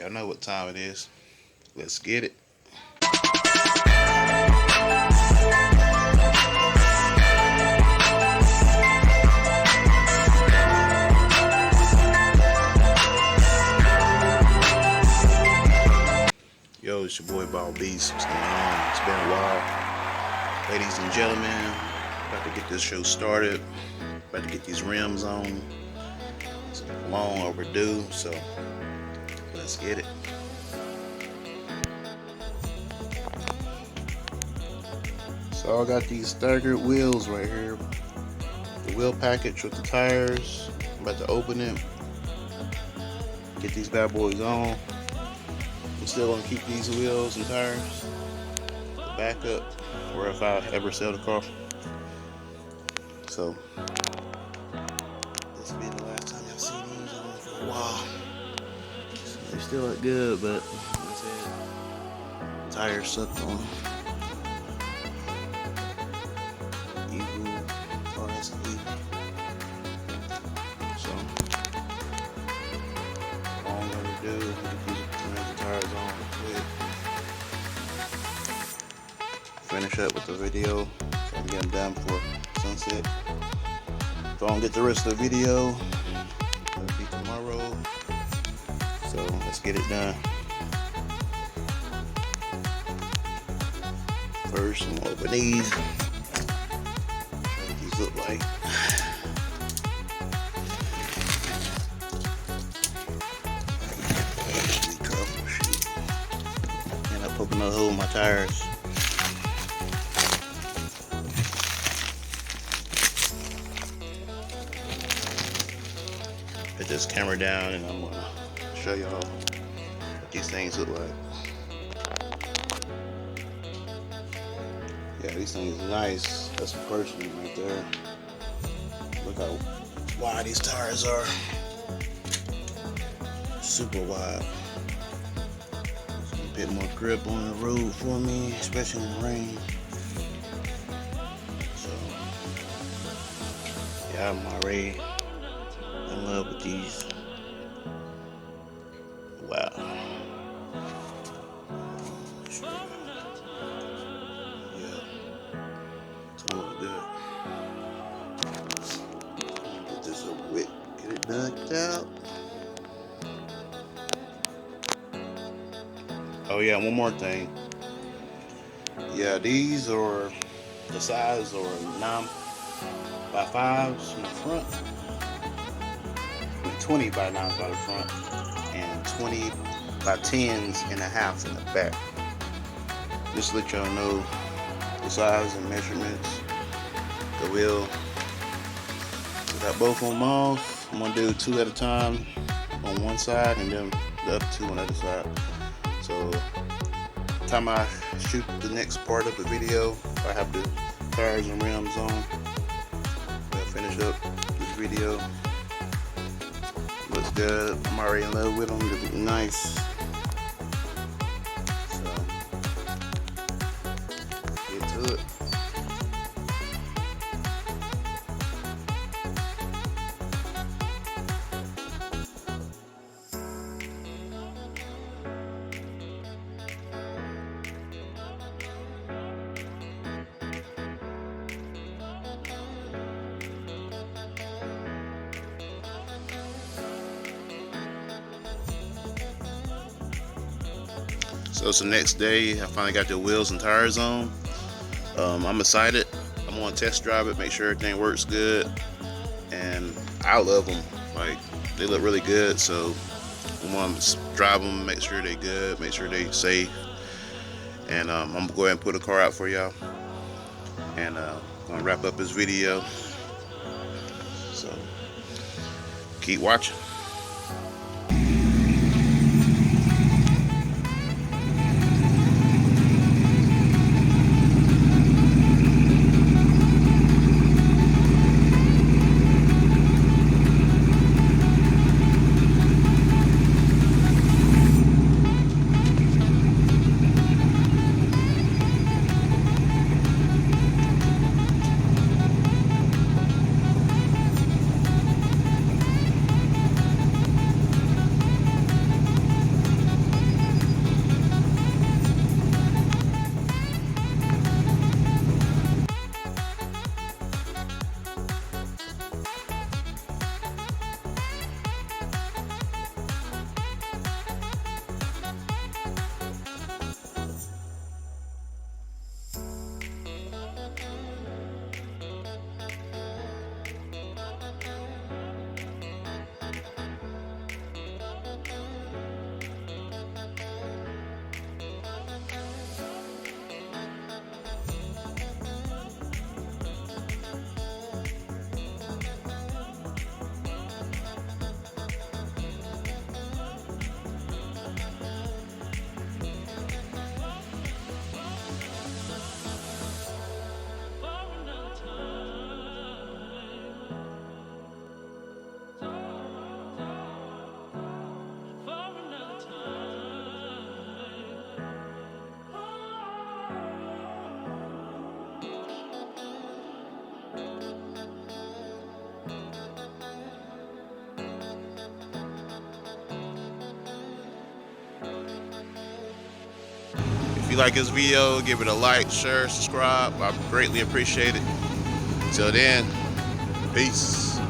Y'all know what time it is. Let's get it. Yo, it's your boy Ball Beast. What's going on? It's been a while. Ladies and gentlemen, about to get this show started. About to get these rims on. It's long overdue, so let's get it. So I got these staggered wheels right here. The wheel package with the tires. I'm about to open it. Get these bad boys on. I'm still gonna keep these wheels and tires. The backup, or if I ever sell the car. So this will be the last time y'all see these on for a while. They still look good, but like I said, tires sucked on them. Oh, that's an evil. So all I'm gonna do is get these tires on real quick. Finish up with the video so I can get them done for sunset. If I don't get the rest of the video, it'll be tomorrow. So let's get it done. First, I'm gonna open these. What these look like. Be careful, shoot. End up poking a hole in my tires. Put this camera down and I'm gonna show y'all what these things look like. Yeah, these things are nice. That's the first one right there. Look how wide these tires are. Super wide. A bit more grip on the road for me, especially in the rain. So yeah, I'm already in love with these. Wow. Yeah. It's going good. Get this over with. Get it knocked out. Oh yeah, one more thing. Yeah, these are the size or 9x5s in the front. 20 by 9s by the front and 20 by 10s and a half in the back. Just to let y'all know the size and measurements. The wheel. We got both of them off. I'm gonna do 2 at a time on one side and then the other 2 on the other side. So time I shoot the next part of the video, I have the tires and rims on. We'll finish up this video. Looks good. I'm already in love with them. They look nice. So, get to it. So it's the next day. I finally got the wheels and tires on. I'm excited. I'm gonna test drive it, make sure everything works good. And I love them. Like, they look really good. So I'm gonna drive them, make sure they're good, make sure they're safe. And I'm gonna go ahead and put a car out for y'all. And gonna wrap up this video. So keep watching. you like this video, give it a like, share, subscribe. I greatly appreciate it. Till then, peace.